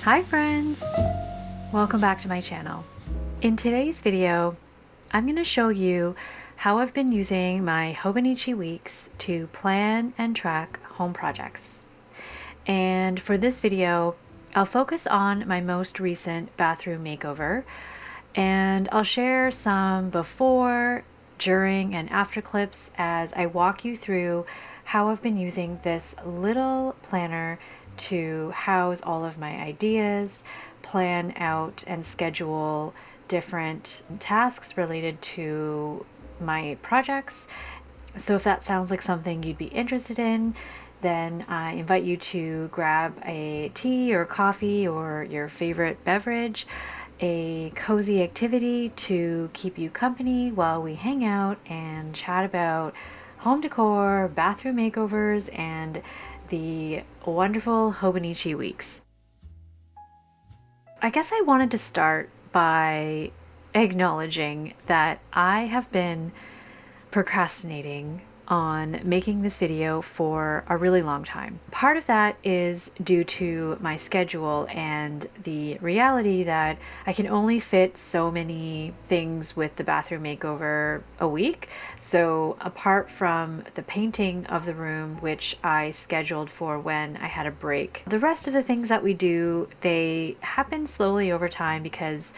Hi friends! Welcome back to my channel. In today's video, I'm going to show you how I've been using my hobonichi weeks to plan and track home projects. And for this video, I'll focus on my most recent bathroom makeover, and I'll share some before, during, and after clips as I walk you through how I've been using this little planner to house all of my ideas, plan out and schedule different tasks related to my projects. So if that sounds like something you'd be interested in, then I invite you to grab a tea or coffee or your favorite beverage, a cozy activity to keep you company while we hang out and chat about home decor, bathroom makeovers, and the wonderful hobonichi weeks. I guess I wanted to start by acknowledging that I have been procrastinating on making this video for a really long time. Part of that is due to my schedule and the reality that I can only fit so many things with the bathroom makeover a week. So apart from the painting of the room, which I scheduled for when I had a break, the rest of the things that we do, they happen slowly over time because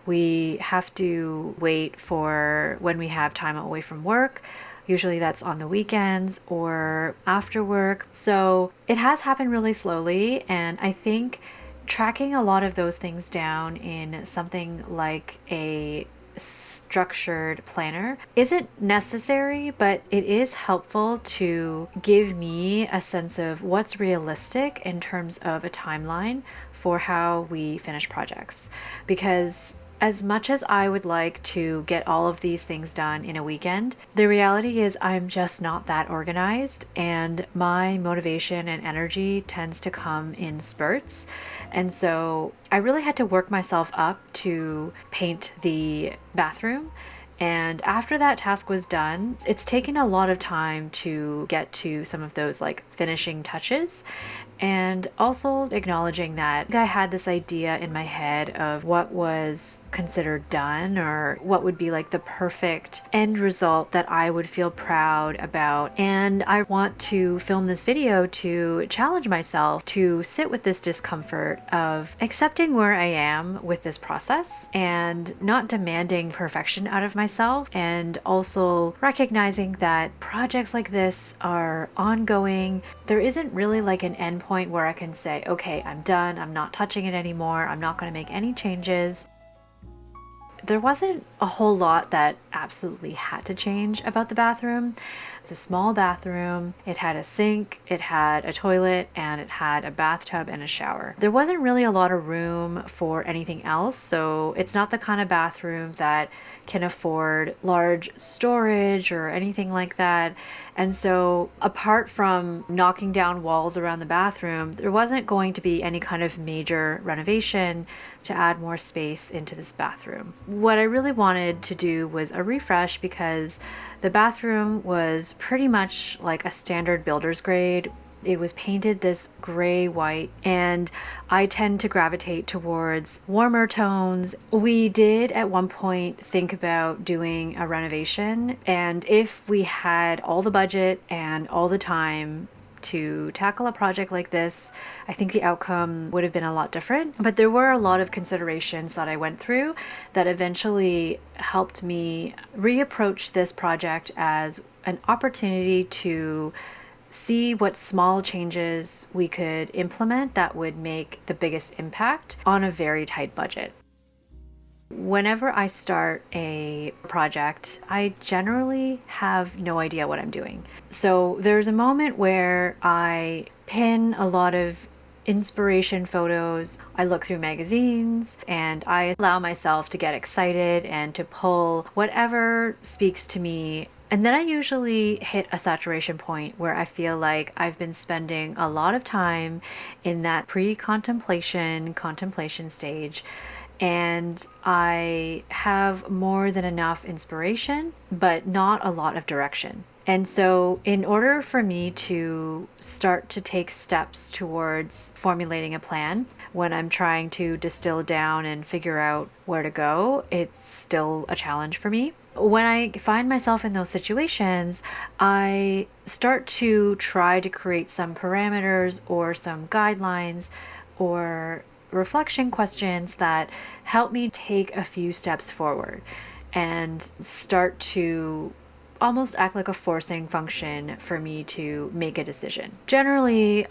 we have to wait for when we have time away from work. Usually that's on the weekends or after work. So it has happened really slowly, and I think tracking a lot of those things down in something like a structured planner isn't necessary, but it is helpful to give me a sense of what's realistic in terms of a timeline for how we finish projects. Because as much as I would like to get all of these things done in a weekend, the reality is I'm just not that organized, and my motivation and energy tends to come in spurts. And so I really had to work myself up to paint the bathroom. And after that task was done, it's taken a lot of time to get to some of those like finishing touches. And also acknowledging that I had this idea in my head of what was considered done or what would be like the perfect end result that I would feel proud about. And I want to film this video to challenge myself to sit with this discomfort of accepting where I am with this process and not demanding perfection out of myself, and also recognizing that projects like this are ongoing. There isn't really like an end point where I can say, okay, I'm done, I'm not touching it anymore, I'm not going to make any changes. There wasn't a whole lot that absolutely had to change about the bathroom. It's a small bathroom. It had a sink, it had a toilet, and it had a bathtub and a shower. There wasn't really a lot of room for anything else, so it's not the kind of bathroom that can afford large storage or anything like that. And so apart from knocking down walls around the bathroom, there wasn't going to be any kind of major renovation to add more space into this bathroom. What I really wanted to do was a refresh, because the bathroom was pretty much like a standard builder's grade. It was painted this gray white, and I tend to gravitate towards warmer tones. We did at one point think about doing a renovation, and if we had all the budget and all the time to tackle a project like this, I think the outcome would have been a lot different. But there were a lot of considerations that I went through that eventually helped me reapproach this project as an opportunity to see what small changes we could implement that would make the biggest impact on a very tight budget. Whenever I start a project, I generally have no idea what I'm doing. So there's a moment where I pin a lot of inspiration photos. I look through magazines and I allow myself to get excited and to pull whatever speaks to me. And then I usually hit a saturation point where I feel like I've been spending a lot of time in that contemplation stage. and I have more than enough inspiration, but not a lot of direction. And so, in order for me to start to take steps towards formulating a plan, when I'm trying to distill down and figure out where to go, it's still a challenge for me. When I find myself in those situations, I start to try to create some parameters or some guidelines or reflection questions that help me take a few steps forward and start to almost act like a forcing function for me to make a decision. Generally,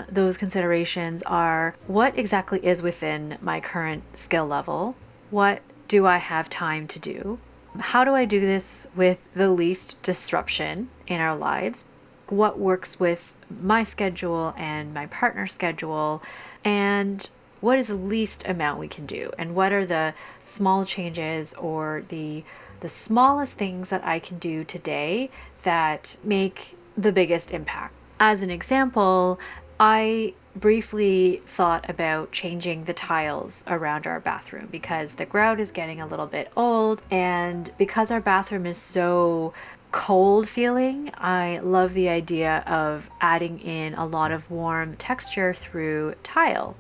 those considerations are: what exactly is within my current skill level? What do I have time to do? How do I do this with the least disruption in our lives? What works with my schedule and my partner's schedule? And what is the least amount we can do? And what are the small changes or the smallest things that I can do today that make the biggest impact? As an example, I briefly thought about changing the tiles around our bathroom because the grout is getting a little bit old, and because our bathroom is so cold feeling, I love the idea of adding in a lot of warm texture through tile.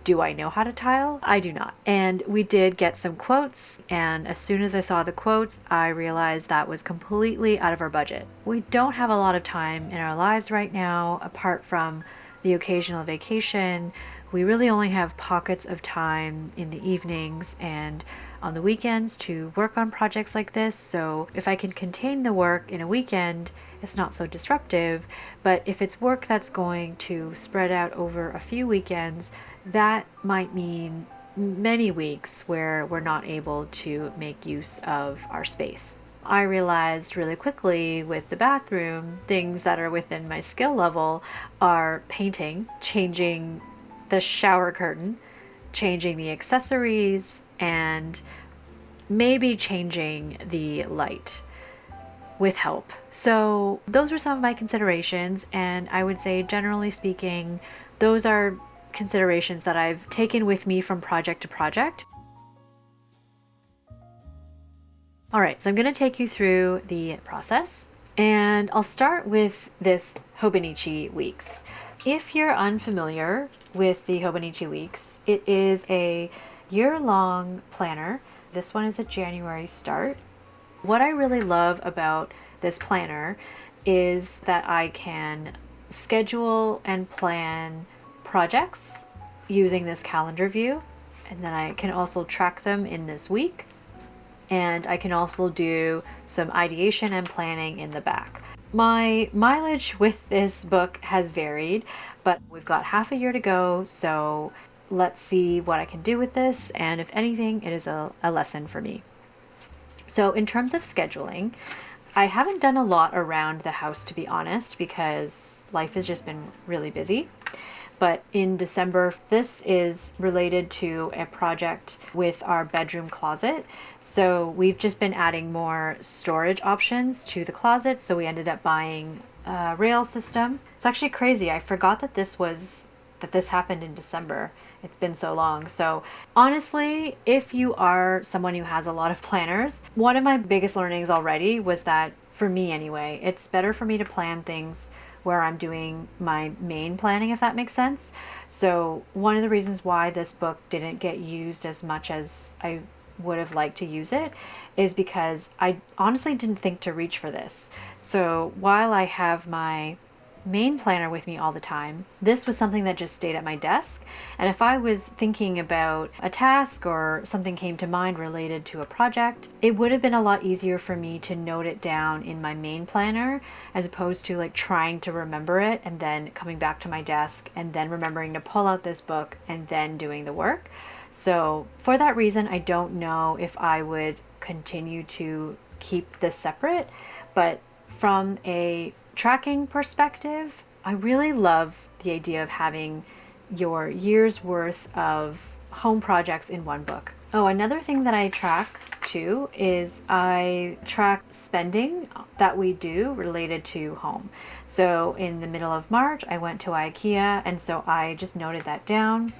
Do I know how to tile? I do not. And we did get some quotes, and as soon as I saw the quotes, I realized that was completely out of our budget. We don't have a lot of time in our lives right now, apart from the occasional vacation. We really only have pockets of time in the evenings and on the weekends to work on projects like this. So if I can contain the work in a weekend, it's not so disruptive. But if it's work that's going to spread out over a few weekends, that might mean many weeks where we're not able to make use of our space. I realized really quickly with the bathroom, things that are within my skill level are painting, changing the shower curtain, changing the accessories, and maybe changing the light with help. So those were some of my considerations, and I would say, generally speaking, those are considerations that I've taken with me from project to project. All right, so I'm going to take you through the process, and I'll start with this hobonichi weeks. If you're unfamiliar with the hobonichi weeks, it is a year-long planner. This one is a January start. What I really love about this planner is that I can schedule and plan projects using this calendar view, and then I can also track them in this week, and I can also do some ideation and planning in the back. My mileage with this book has varied, but we've got half a year to go, so let's see what I can do with this, and if anything, it is a lesson for me. So in terms of scheduling, I haven't done a lot around the house, to be honest, because life has just been really busy. But in December, this is related to a project with our bedroom closet. So we've just been adding more storage options to the closet. So we ended up buying a rail system. It's actually crazy. I forgot that this happened in December. It's been so long. So honestly, if you are someone who has a lot of planners, one of my biggest learnings already was that, for me anyway, it's better for me to plan things where I'm doing my main planning, if that makes sense. So one of the reasons why this book didn't get used as much as I would have liked to use it is because I honestly didn't think to reach for this. So while I have my main planner with me all the time, this was something that just stayed at my desk. And if I was thinking about a task or something came to mind related to a project, it would have been a lot easier for me to note it down in my main planner, as opposed to like trying to remember it and then coming back to my desk and then remembering to pull out this book and then doing the work. So for that reason, I don't know if I would continue to keep this separate, but from a tracking perspective, I really love the idea of having your year's worth of home projects in one book. Oh, another thing that I track too is I track spending that we do related to home. So in the middle of March, I went to IKEA, and so I just noted that down.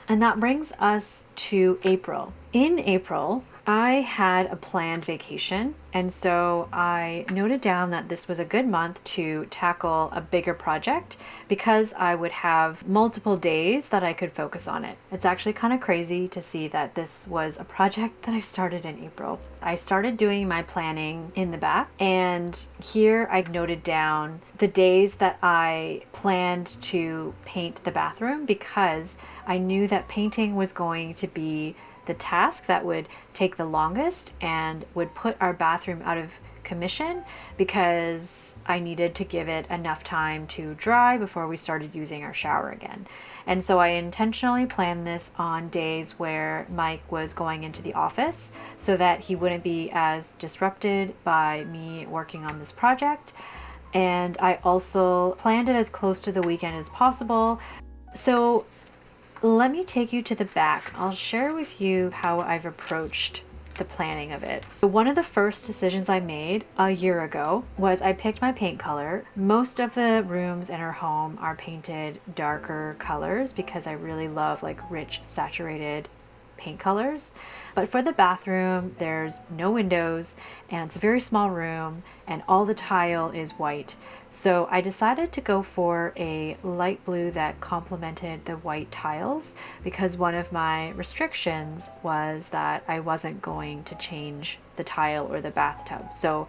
And that brings us to April. In April, I had a planned vacation, and so I noted down that this was a good month to tackle a bigger project because I would have multiple days that I could focus on it. It's actually kind of crazy to see that this was a project that I started in April. I started doing my planning in the back, and here I noted down the days that I planned to paint the bathroom because I knew that painting was going to be the task that would take the longest and would put our bathroom out of commission because I needed to give it enough time to dry before we started using our shower again. And so I intentionally planned this on days where Mike was going into the office so that he wouldn't be as disrupted by me working on this project. And I also planned it as close to the weekend as possible. So let me take you to the back. I'll share with you how I've approached the planning of it. One of the first decisions I made a year ago was I picked my paint color. Most of the rooms in our home are painted darker colors because I really love like rich saturated paint colors. But for the bathroom, there's no windows and it's a very small room and all the tile is white. So I decided to go for a light blue that complemented the white tiles because one of my restrictions was that I wasn't going to change the tile or the bathtub. So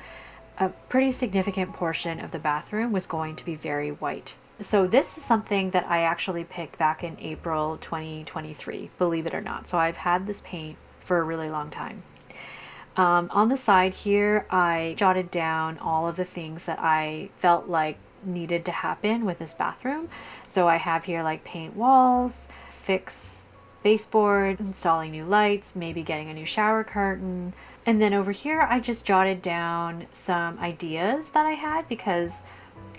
a pretty significant portion of the bathroom was going to be very white. So this is something that I actually picked back in April 2023, believe it or not. So I've had this paint for a really long time. On the side here, I jotted down all of the things that I felt like needed to happen with this bathroom. So I have here like paint walls, fix baseboard, installing new lights, maybe getting a new shower curtain. And then over here, I just jotted down some ideas that I had because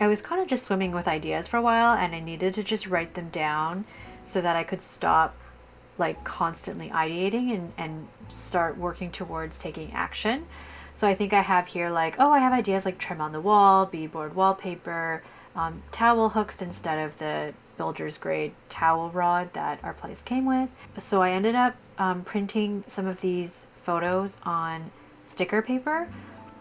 I was kind of just swimming with ideas for a while and I needed to just write them down so that I could stop like constantly ideating and start working towards taking action. So I think I have here like, oh, I have ideas like trim on the wall, beadboard wallpaper, towel hooks instead of the builder's grade towel rod that our place came with. So I ended up printing some of these photos on sticker paper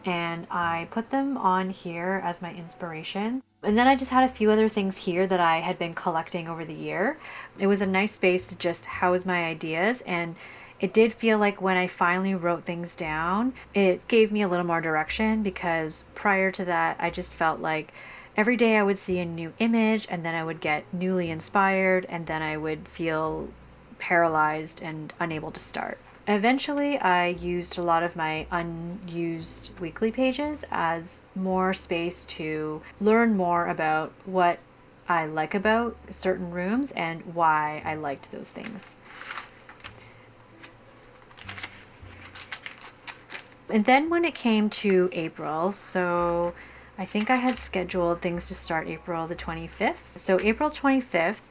and I put them on here as my inspiration. And then I just had a few other things here that I had been collecting over the year. It was a nice space to just house my ideas, and it did feel like when I finally wrote things down, it gave me a little more direction because prior to that, I just felt like every day I would see a new image and then I would get newly inspired and then I would feel paralyzed and unable to start. Eventually, I used a lot of my unused weekly pages as more space to learn more about what I like about certain rooms and why I liked those things. And then when it came to April, so I think I had scheduled things to start April the 25th. So April 25th,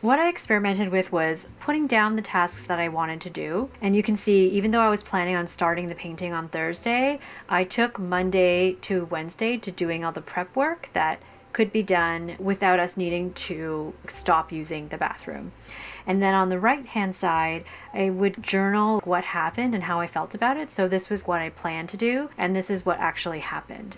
what I experimented with was putting down the tasks that I wanted to do. And you can see, even though I was planning on starting the painting on Thursday, I took Monday to Wednesday to doing all the prep work that could be done without us needing to stop using the bathroom. And then on the right-hand side, I would journal what happened and how I felt about it. So this was what I planned to do, and this is what actually happened.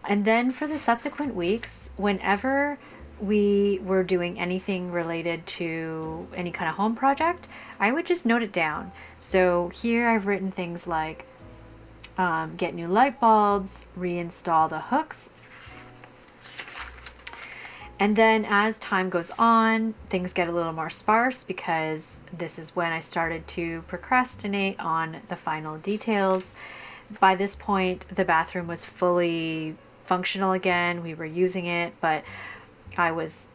And then for the subsequent weeks, whenever we were doing anything related to any kind of home project, I would just note it down. So here I've written things like get new light bulbs, reinstall the hooks. And then as time goes on, things get a little more sparse because this is when I started to procrastinate on the final details. By this point, the bathroom was fully functional again. We were using it, but I was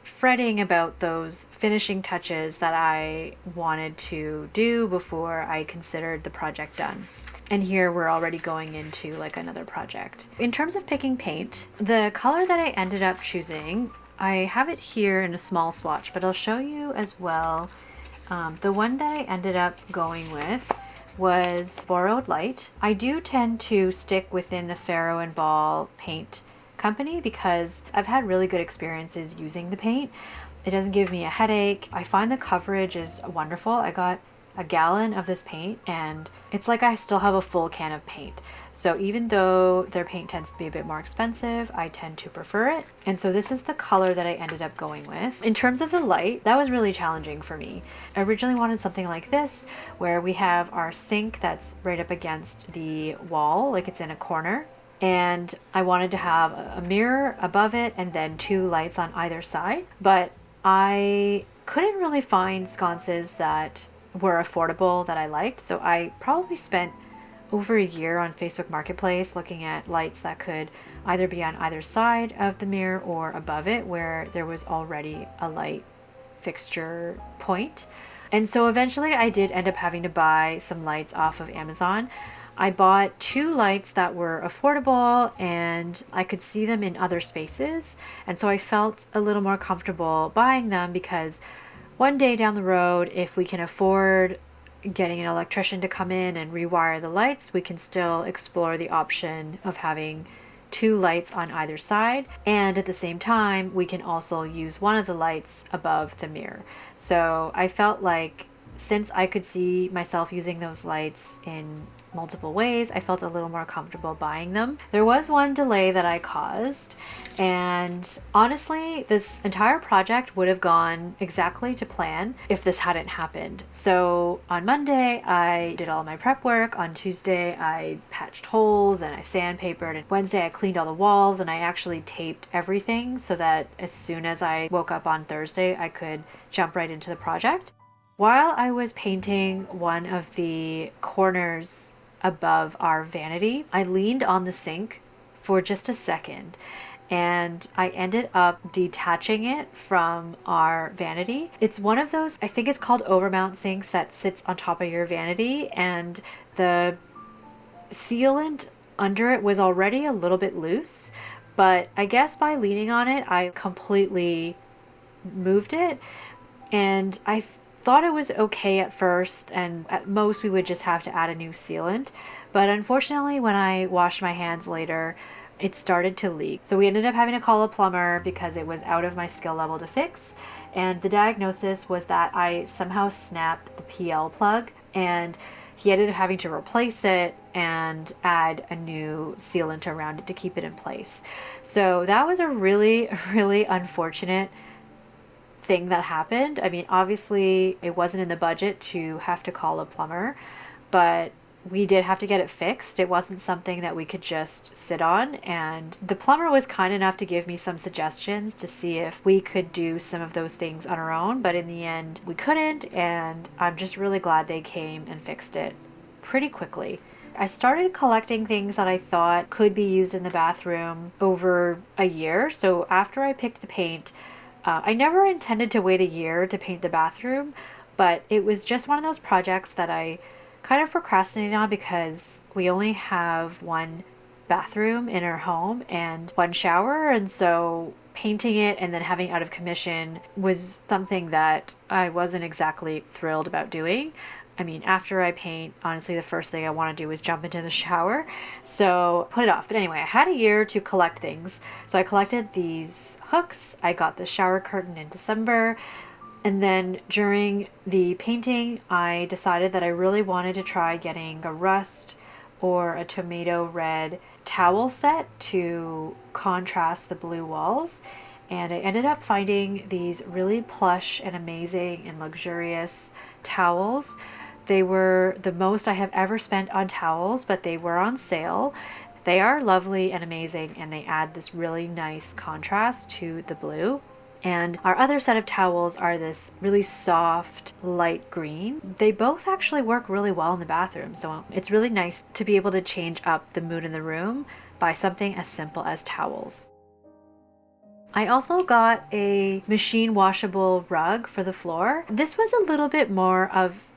fretting about those finishing touches that I wanted to do before I considered the project done. And here we're already going into like another project. In terms of picking paint, the color that I ended up choosing, I have it here in a small swatch, but I'll show you as well. The one that I ended up going with was Borrowed Light. I do tend to stick within the Farrow Ball paint company because I've had really good experiences using the paint. It doesn't give me a headache. I find the coverage is wonderful. I got a gallon of this paint and it's like I still have a full can of paint. So even though their paint tends to be a bit more expensive, I tend to prefer it. And so this is the color that I ended up going with. In terms of the light, that was really challenging for me. I originally wanted something like this, where we have our sink that's right up against the wall, like it's in a corner. And I wanted to have a mirror above it and then 2 lights on either side. But I couldn't really find sconces that were affordable that I liked. So I probably spent over a year on Facebook Marketplace looking at lights that could either be on either side of the mirror or above it where there was already a light fixture point. And so eventually I did end up having to buy some lights off of Amazon. I bought 2 lights that were affordable and I could see them in other spaces. And so I felt a little more comfortable buying them because one day down the road, if we can afford getting an electrician to come in and rewire the lights, we can still explore the option of having 2 lights on either side. And at the same time, we can also use one of the lights above the mirror. So I felt like since I could see myself using those lights in multiple ways, I felt a little more comfortable buying them. There was one delay that I caused, and honestly, this entire project would have gone exactly to plan if this hadn't happened. So on Monday, I did all my prep work. On Tuesday, I patched holes and I sandpapered. And Wednesday, I cleaned all the walls and I actually taped everything so that as soon as I woke up on Thursday, I could jump right into the project. While I was painting one of the corners above our vanity, I leaned on the sink for just a second and I ended up detaching it from our vanity. It's one of those, I think it's called overmount sinks, that sits on top of your vanity, and the sealant under it was already a little bit loose, but I guess by leaning on it, I completely moved it, and I thought it was okay at first, and at most we would just have to add a new sealant. But unfortunately, when I washed my hands later, it started to leak. So we ended up having to call a plumber because it was out of my skill level to fix. And the diagnosis was that I somehow snapped the PL plug, and he ended up having to replace it and add a new sealant around it to keep it in place. So that was a really, really unfortunate thing that happened. I mean, obviously it wasn't in the budget to have to call a plumber, but we did have to get it fixed. It wasn't something that we could just sit on, and the plumber was kind enough to give me some suggestions to see if we could do some of those things on our own, but in the end we couldn't, and I'm just really glad they came and fixed it pretty quickly. I started collecting things that I thought could be used in the bathroom over a year. So after I picked the paint, I never intended to wait a year to paint the bathroom, but it was just one of those projects that I kind of procrastinated on because we only have one bathroom in our home and one shower, and so painting it and then having it out of commission was something that I wasn't exactly thrilled about doing. I mean, after I paint, honestly, the first thing I want to do is jump into the shower. So put it off. But anyway, I had a year to collect things. So I collected these hooks. I got the shower curtain in December. And then during the painting, I decided that I really wanted to try getting a rust or a tomato red towel set to contrast the blue walls. And I ended up finding these really plush and amazing and luxurious towels. They were the most I have ever spent on towels, but they were on sale. They are lovely and amazing, and they add this really nice contrast to the blue. And our other set of towels are this really soft light green. They both actually work really well in the bathroom, so it's really nice to be able to change up the mood in the room by something as simple as towels. I also got a machine washable rug for the floor. This was a little bit more of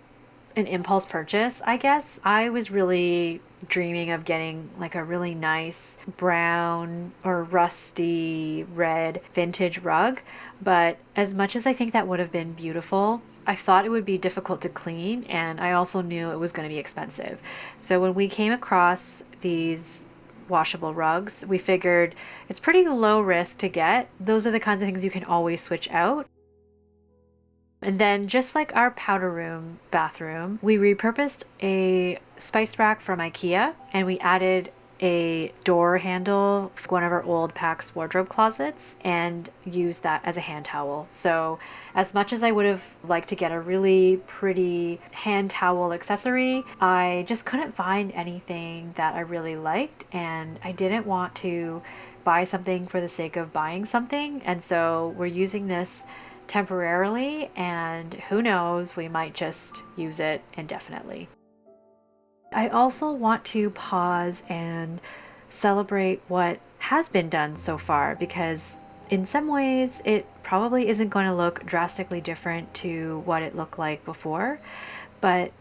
an impulse purchase, I guess. I was really dreaming of getting like a really nice brown or rusty red vintage rug, but as much as I think that would have been beautiful, I thought it would be difficult to clean, and I also knew it was going to be expensive. So when we came across these washable rugs, we figured it's pretty low risk to get. Those are the kinds of things you can always switch out. And then just like our powder room bathroom, we repurposed a spice rack from IKEA and we added a door handle for one of our old PAX wardrobe closets and used that as a hand towel. So as much as I would have liked to get a really pretty hand towel accessory, I just couldn't find anything that I really liked, and I didn't want to buy something for the sake of buying something. And so we're using this temporarily, and who knows, we might just use it indefinitely. I also want to pause and celebrate what has been done so far, because in some ways it probably isn't going to look drastically different to what it looked like before, but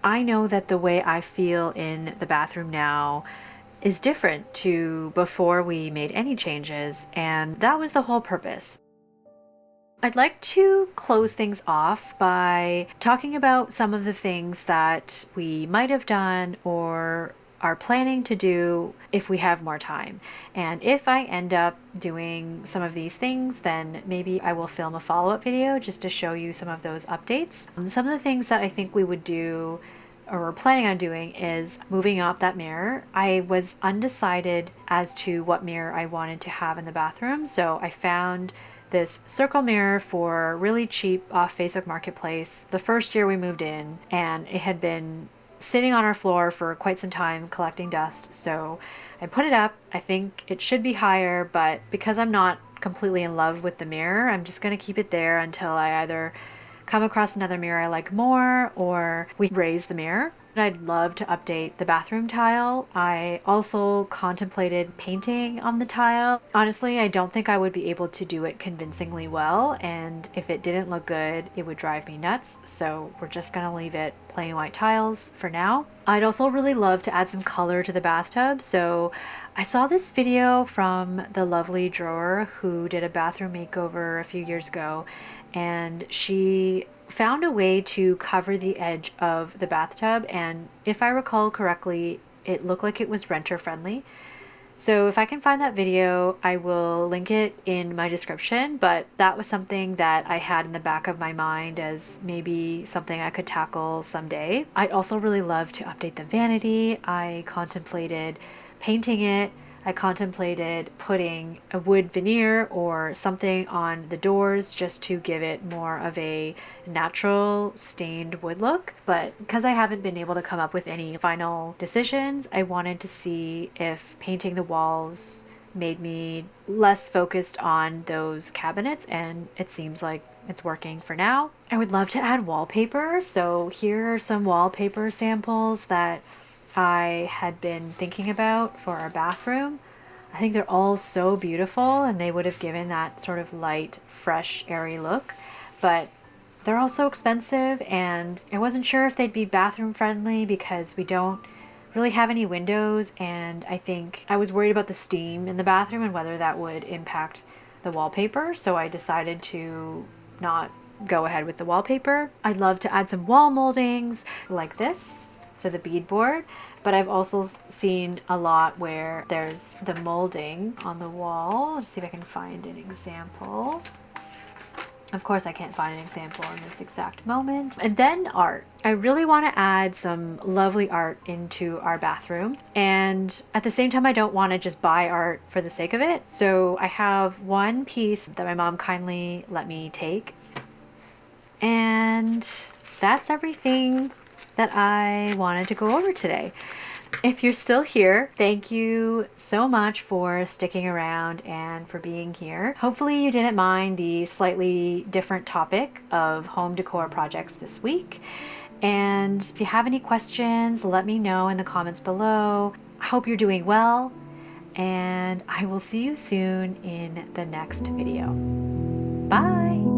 I know that the way I feel in the bathroom now is different to before we made any changes, and that was the whole purpose. I'd like to close things off by talking about some of the things that we might have done or are planning to do if we have more time. And if I end up doing some of these things, then maybe I will film a follow-up video just to show you some of those updates. Some of the things that I think we would do or we're planning on doing is moving out that mirror. I was undecided as to what mirror I wanted to have in the bathroom, so I found this circle mirror for really cheap off Facebook Marketplace the first year we moved in, and it had been sitting on our floor for quite some time collecting dust, so I put it up. I think it should be higher, but because I'm not completely in love with the mirror, I'm just going to keep it there until I either come across another mirror I like more or we raise the mirror. I'd love to update the bathroom tile. I also contemplated painting on the tile. Honestly, I don't think I would be able to do it convincingly well, and if it didn't look good, it would drive me nuts, so we're just gonna leave it plain white tiles for now. I'd also really love to add some color to the bathtub, so I saw this video from the lovely drawer who did a bathroom makeover a few years ago, and she found a way to cover the edge of the bathtub, and if I recall correctly, it looked like it was renter friendly. So if I can find that video, I will link it in my description, but that was something that I had in the back of my mind as maybe something I could tackle someday. I'd also really love to update the vanity. I contemplated painting it. I contemplated putting a wood veneer or something on the doors just to give it more of a natural stained wood look. But because I haven't been able to come up with any final decisions, I wanted to see if painting the walls made me less focused on those cabinets, and it seems like it's working for now. I would love to add wallpaper, so here are some wallpaper samples that I had been thinking about for our bathroom. I think they're all so beautiful, and they would have given that sort of light, fresh, airy look, but they're all so expensive, and I wasn't sure if they'd be bathroom friendly because we don't really have any windows, and I think I was worried about the steam in the bathroom and whether that would impact the wallpaper, so I decided to not go ahead with the wallpaper. I'd love to add some wall moldings like this, so the beadboard, but I've also seen a lot where there's the molding on the wall. Let's see if I can find an example. Of course I can't find an example in this exact moment. And then art. I really want to add some lovely art into our bathroom, and at the same time I don't want to just buy art for the sake of it. So I have one piece that my mom kindly let me take, and that's everything that I wanted to go over today. If you're still here, thank you so much for sticking around and for being here. Hopefully you didn't mind the slightly different topic of home decor projects this week. And if you have any questions, let me know in the comments below. I hope you're doing well, and I will see you soon in the next video. Bye!